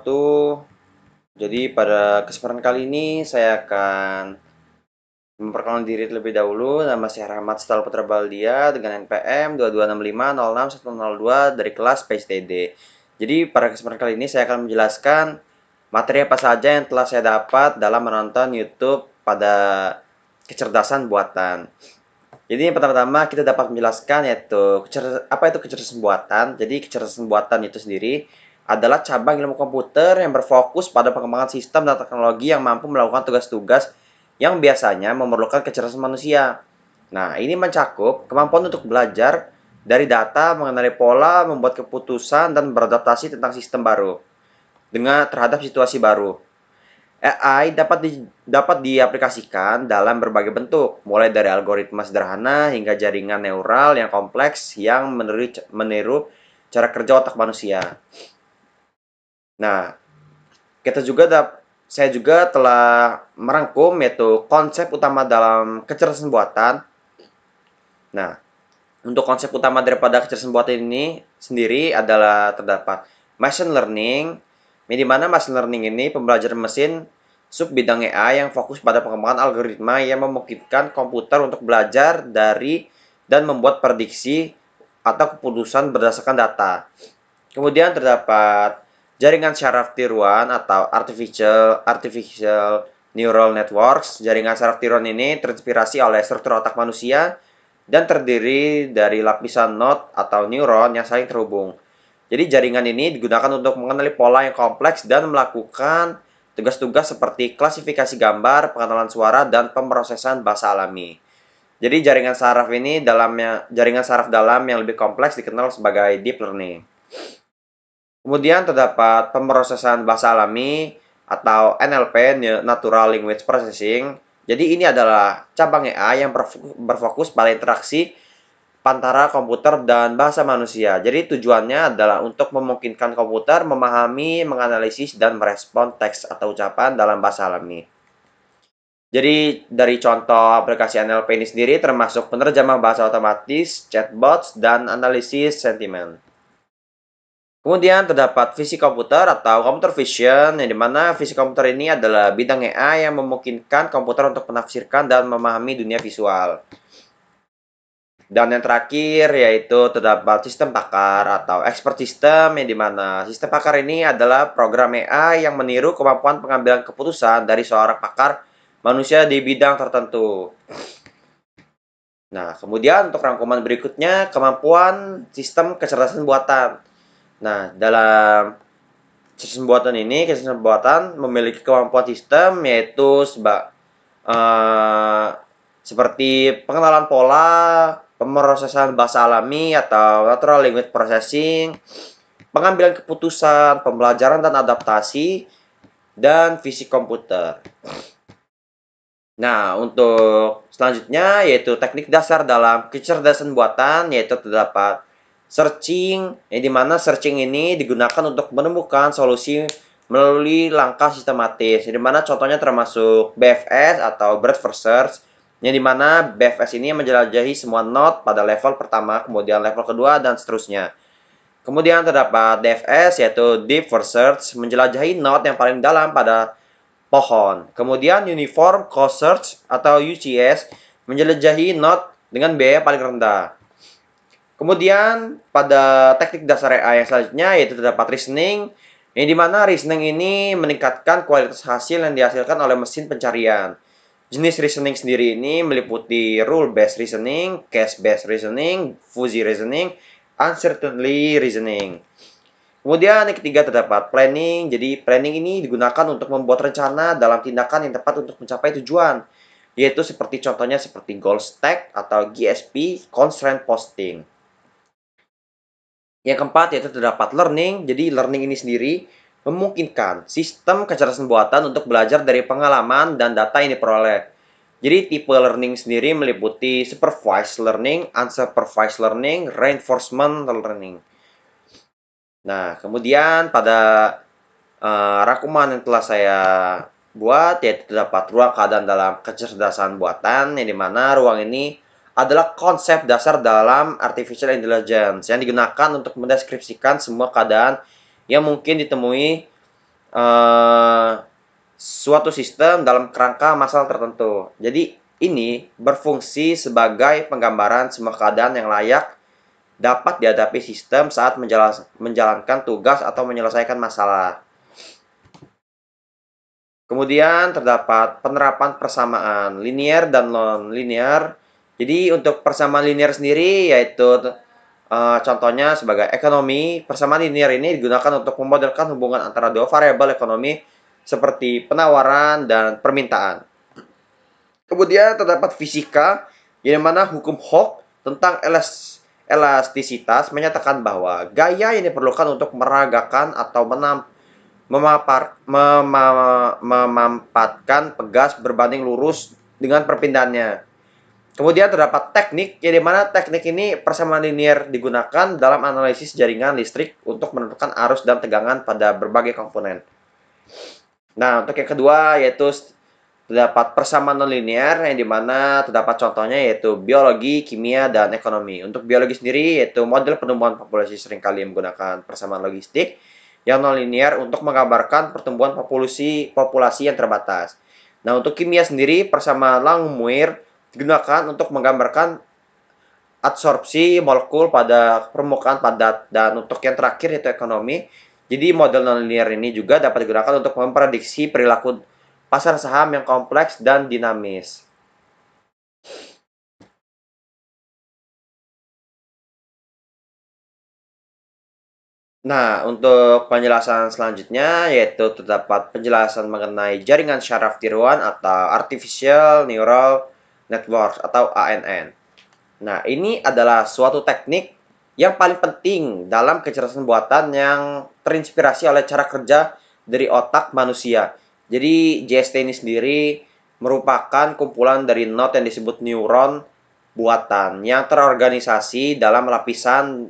wabarakatuh. Jadi pada kesempatan kali ini saya akan memperkenalkan diri terlebih dahulu. Nama saya Rahmat Stal Putra Baldia dengan NPM 2265061102 dari kelas PSTD. Jadi pada kesempatan kali ini saya akan menjelaskan materi apa saja yang telah saya dapat dalam menonton YouTube pada kecerdasan buatan. Jadi yang pertama-tama kita dapat menjelaskan yaitu apa itu kecerdasan buatan. Jadi kecerdasan buatan itu sendiri adalah cabang ilmu komputer yang berfokus pada pengembangan sistem dan teknologi yang mampu melakukan tugas-tugas yang biasanya memerlukan kecerdasan manusia. Nah, ini mencakup kemampuan untuk belajar dari data, mengenali pola, membuat keputusan, dan beradaptasi tentang sistem baru dengan terhadap situasi baru. AI dapat diaplikasikan dalam berbagai bentuk, mulai dari algoritma sederhana hingga jaringan neural yang kompleks yang meniru cara kerja otak manusia. Nah, saya juga telah merangkum yaitu konsep utama dalam kecerdasan buatan. Nah, untuk konsep utama daripada kecerdasan buatan ini sendiri adalah terdapat machine learning, di mana machine learning ini pembelajaran mesin sub bidang AI yang fokus pada pengembangan algoritma yang memungkinkan komputer untuk belajar dari dan membuat prediksi atau keputusan berdasarkan data. Kemudian terdapat jaringan syaraf tiruan atau artificial neural networks. Jaringan syaraf tiruan ini terinspirasi oleh struktur otak manusia dan terdiri dari lapisan node atau neuron yang saling terhubung. Jadi jaringan ini digunakan untuk mengenali pola yang kompleks dan melakukan tugas-tugas seperti klasifikasi gambar, pengenalan suara, dan pemrosesan bahasa alami. Jadi jaringan saraf dalam yang lebih kompleks dikenal sebagai deep learning. Kemudian terdapat pemrosesan bahasa alami atau NLP, Natural Language Processing. Jadi ini adalah cabang AI yang berfokus pada interaksi antara komputer dan bahasa manusia. Jadi tujuannya adalah untuk memungkinkan komputer memahami, menganalisis, dan merespon teks atau ucapan dalam bahasa alami. Jadi dari contoh aplikasi NLP ini sendiri termasuk penerjemah bahasa otomatis, chatbots, dan analisis sentimen. Kemudian terdapat fisik komputer atau computer vision, yang dimana fisik komputer ini adalah bidang AI yang memungkinkan komputer untuk menafsirkan dan memahami dunia visual. Dan yang terakhir yaitu terdapat sistem pakar atau expert system, yang dimana sistem pakar ini adalah program AI yang meniru kemampuan pengambilan keputusan dari seorang pakar manusia di bidang tertentu. Nah, kemudian untuk rangkuman berikutnya, kemampuan sistem kecerdasan buatan. Nah, dalam kecerdasan buatan memiliki kemampuan sistem yaitu seperti pengenalan pola, pemrosesan bahasa alami atau natural language processing, pengambilan keputusan, pembelajaran dan adaptasi, dan fisik komputer. Nah, untuk selanjutnya yaitu teknik dasar dalam kecerdasan buatan, yaitu terdapat searching, yang dimana searching ini digunakan untuk menemukan solusi melalui langkah sistematis, yang dimana contohnya termasuk BFS atau Breadth First Search, yang dimana BFS ini menjelajahi semua node pada level pertama, kemudian level kedua, dan seterusnya. Kemudian terdapat DFS yaitu Deep First Search, menjelajahi node yang paling dalam pada pohon. Kemudian Uniform Cost Search atau UCS menjelajahi node dengan biaya paling rendah. Kemudian pada teknik dasar AI yang selanjutnya yaitu terdapat reasoning, yang dimana reasoning ini meningkatkan kualitas hasil yang dihasilkan oleh mesin pencarian. Jenis reasoning sendiri ini meliputi rule-based reasoning, case-based reasoning, fuzzy reasoning, uncertainty reasoning. Kemudian yang ketiga terdapat planning. Jadi planning ini digunakan untuk membuat rencana dalam tindakan yang tepat untuk mencapai tujuan, yaitu contohnya seperti goal stack atau GSP, constraint posting. Yang keempat yaitu terdapat learning. Jadi learning ini sendiri memungkinkan sistem kecerdasan buatan untuk belajar dari pengalaman dan data yang diperoleh. Jadi tipe learning sendiri meliputi supervised learning, unsupervised learning, reinforcement learning. Nah, kemudian pada rangkuman yang telah saya buat yaitu terdapat ruang keadaan dalam kecerdasan buatan, yang dimana ruang ini adalah konsep dasar dalam artificial intelligence yang digunakan untuk mendeskripsikan semua keadaan yang mungkin ditemui eh, suatu sistem dalam kerangka masalah tertentu. Jadi ini berfungsi sebagai penggambaran semua keadaan yang layak dapat dihadapi sistem saat menjalankan tugas atau menyelesaikan masalah. Kemudian terdapat penerapan persamaan linear dan non-linear. Jadi untuk persamaan linear sendiri yaitu contohnya sebagai ekonomi, persamaan linear ini digunakan untuk memodelkan hubungan antara dua variabel ekonomi seperti penawaran dan permintaan. Kemudian terdapat fisika, yang mana hukum Hooke tentang elastisitas menyatakan bahwa gaya yang diperlukan untuk meragakan atau memampatkan pegas berbanding lurus dengan perpindahannya. Kemudian terdapat teknik, yang dimana teknik ini persamaan linear digunakan dalam analisis jaringan listrik untuk menentukan arus dan tegangan pada berbagai komponen. Nah, untuk yang kedua yaitu terdapat persamaan nonlinear, yang dimana terdapat contohnya yaitu biologi, kimia, dan ekonomi. Untuk biologi sendiri yaitu model penumbuhan populasi seringkali menggunakan persamaan logistik yang nonlinear untuk menggambarkan pertumbuhan populasi yang terbatas. Nah, untuk kimia sendiri persamaan Langmuir digunakan untuk menggambarkan adsorpsi molekul pada permukaan padat. Dan untuk yang terakhir yaitu ekonomi, jadi model nonlinear ini juga dapat digunakan untuk memprediksi perilaku pasar saham yang kompleks dan dinamis. Nah, untuk penjelasan selanjutnya yaitu terdapat penjelasan mengenai jaringan syaraf tiruan atau Artificial Neural Network atau ANN. Nah, ini adalah suatu teknik yang paling penting dalam kecerdasan buatan yang terinspirasi oleh cara kerja dari otak manusia. Jadi, JST ini sendiri merupakan kumpulan dari node yang disebut neuron buatan yang terorganisasi dalam lapisan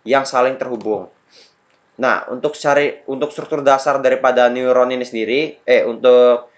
yang saling terhubung. Nah, untuk struktur dasar daripada neuron ini sendiri, untuk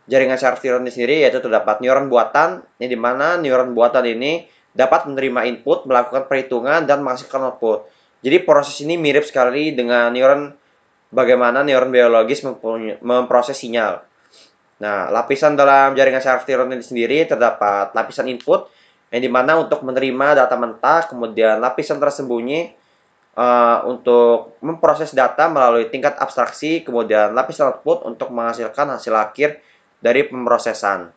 jaringan syaraf neuron ini sendiri yaitu terdapat neuron buatan, yang dimana neuron buatan ini dapat menerima input, melakukan perhitungan, dan menghasilkan output. Jadi proses ini mirip sekali dengan bagaimana neuron biologis memproses sinyal. Nah, lapisan dalam jaringan syaraf neuron ini sendiri terdapat lapisan input, yang dimana untuk menerima data mentah, kemudian lapisan tersembunyi untuk memproses data melalui tingkat abstraksi, kemudian lapisan output untuk menghasilkan hasil akhir dari pemrosesan.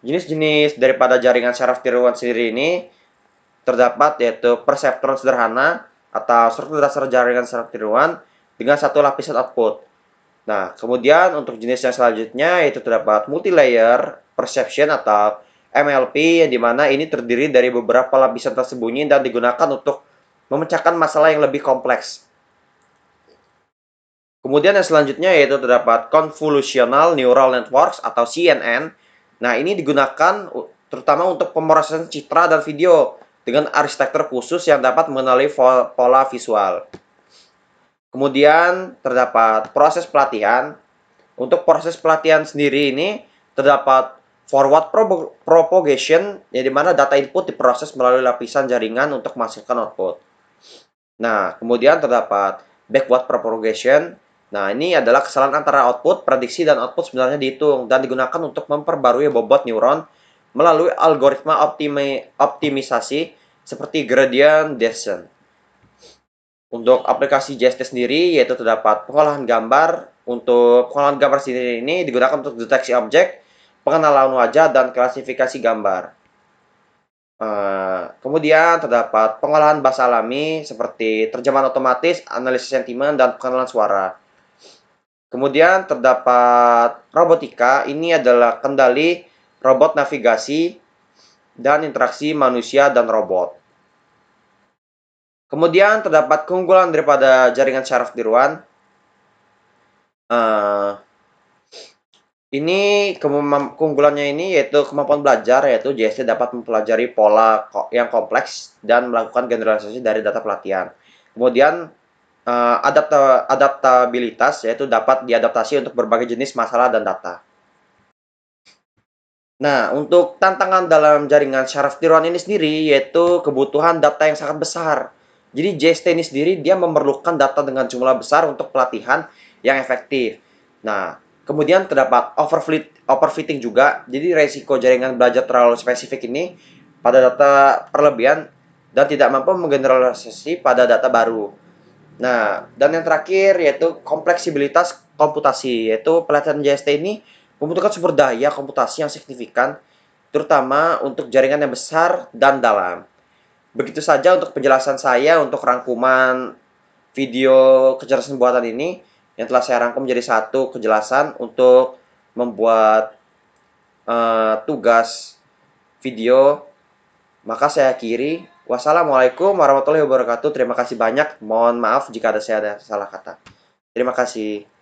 Jenis-jenis daripada jaringan syaraf tiruan sendiri ini terdapat yaitu perseptron sederhana atau struktur dasar jaringan syaraf tiruan dengan satu lapisan output. Nah, kemudian untuk jenis yang selanjutnya yaitu terdapat multilayer perception atau MLP, yang dimana ini terdiri dari beberapa lapisan tersembunyi dan digunakan untuk memecahkan masalah yang lebih kompleks. Kemudian yang selanjutnya yaitu terdapat Convolutional Neural Networks atau CNN. Nah, ini digunakan terutama untuk pemrosesan citra dan video dengan arsitektur khusus yang dapat mengenali pola visual. Kemudian terdapat proses pelatihan. Untuk proses pelatihan sendiri ini terdapat forward propagation, yang dimana data input diproses melalui lapisan jaringan untuk menghasilkan output. Nah, kemudian terdapat backward propagation. Nah, ini adalah kesalahan antara output, prediksi, dan output sebenarnya dihitung dan digunakan untuk memperbarui bobot neuron melalui algoritma optimisasi seperti gradient descent. Untuk aplikasi JST sendiri, yaitu terdapat pengolahan gambar. Untuk pengolahan gambar sendiri ini digunakan untuk deteksi objek, pengenalan wajah, dan klasifikasi gambar. Kemudian terdapat pengolahan bahasa alami seperti terjemahan otomatis, analisis sentimen, dan pengenalan suara. Kemudian terdapat robotika, ini adalah kendali robot navigasi dan interaksi manusia dan robot. Kemudian terdapat keunggulan daripada jaringan syaraf tiruan. Ini keunggulannya ini yaitu kemampuan belajar, yaitu JST dapat mempelajari pola yang kompleks dan melakukan generalisasi dari data pelatihan. Kemudian adaptabilitas, yaitu dapat diadaptasi untuk berbagai jenis masalah dan data. Nah, untuk tantangan dalam jaringan syaraf tiruan ini sendiri yaitu kebutuhan data yang sangat besar. Jadi JST ini sendiri dia memerlukan data dengan jumlah besar untuk pelatihan, yang efektif. Nah, kemudian terdapat overfitting juga. Jadi resiko jaringan belajar terlalu spesifik ini pada data berlebihan dan tidak mampu menggeneralisasi pada data baru. Nah, dan yang terakhir yaitu kompleksibilitas komputasi, yaitu pelatihan JST ini membutuhkan sumber daya komputasi yang signifikan, terutama untuk jaringan yang besar dan dalam. Begitu saja untuk penjelasan saya untuk rangkuman video kecerdasan buatan ini yang telah saya rangkum menjadi satu kejelasan untuk membuat tugas video. Maka saya akhiri. Wassalamualaikum warahmatullahi wabarakatuh. Terima kasih banyak. Mohon maaf jika ada saya ada salah kata. Terima kasih.